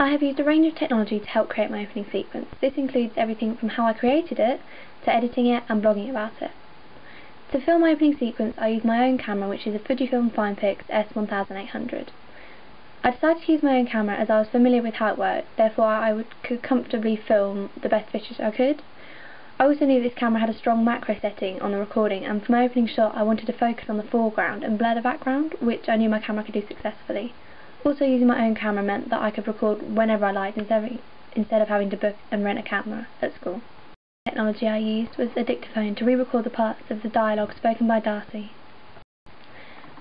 I have used a range of technology to help create my opening sequence. This includes everything from how I created it, to editing it and blogging about it. To film my opening sequence, I used my own camera, which is a Fujifilm Finepix S1800. I decided to use my own camera as I was familiar with how it worked, therefore I could comfortably film the best footage I could. I also knew this camera had a strong macro setting on the recording, and for my opening shot I wanted to focus on the foreground and blur the background, which I knew my camera could do successfully. Also, using my own camera meant that I could record whenever I liked instead of having to book and rent a camera at school. The technology I used was a dictaphone to re-record the parts of the dialogue spoken by Darcy.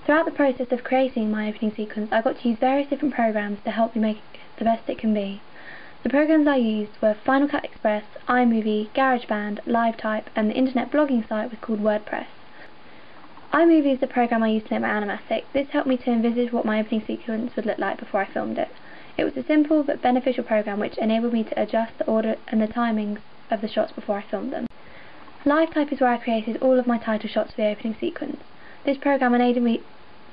Throughout the process of creating my opening sequence, I got to use various different programs to help me make it the best it can be. The programs I used were Final Cut Express, iMovie, GarageBand, LiveType, and the internet blogging site was called WordPress. iMovie is the program I used to make my animatic. This helped me to envisage what my opening sequence would look like before I filmed it. It was a simple but beneficial program which enabled me to adjust the order and the timings of the shots before I filmed them. LiveType is where I created all of my title shots for the opening sequence. This program enabled me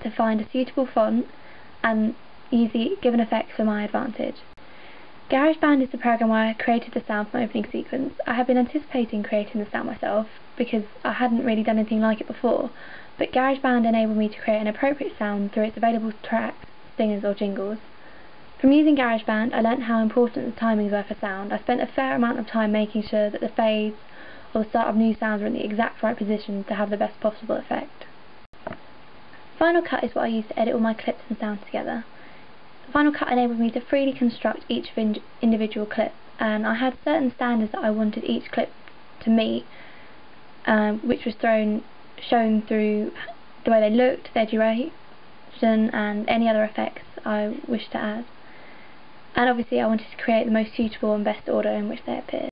to find a suitable font and use the given effects for my advantage. GarageBand is the program where I created the sound for my opening sequence. I had been anticipating creating the sound myself because I hadn't really done anything like it before, but GarageBand enabled me to create an appropriate sound through its available tracks, stingers or jingles. From using GarageBand, I learnt how important the timings were for sound. I spent a fair amount of time making sure that the fades or the start of new sounds were in the exact right position to have the best possible effect. Final Cut is what I use to edit all my clips and sounds together. Final Cut enabled me to freely construct each individual clip, and I had certain standards that I wanted each clip to meet, which was shown through the way they looked, their duration, and any other effects I wished to add. And obviously I wanted to create the most suitable and best order in which they appeared.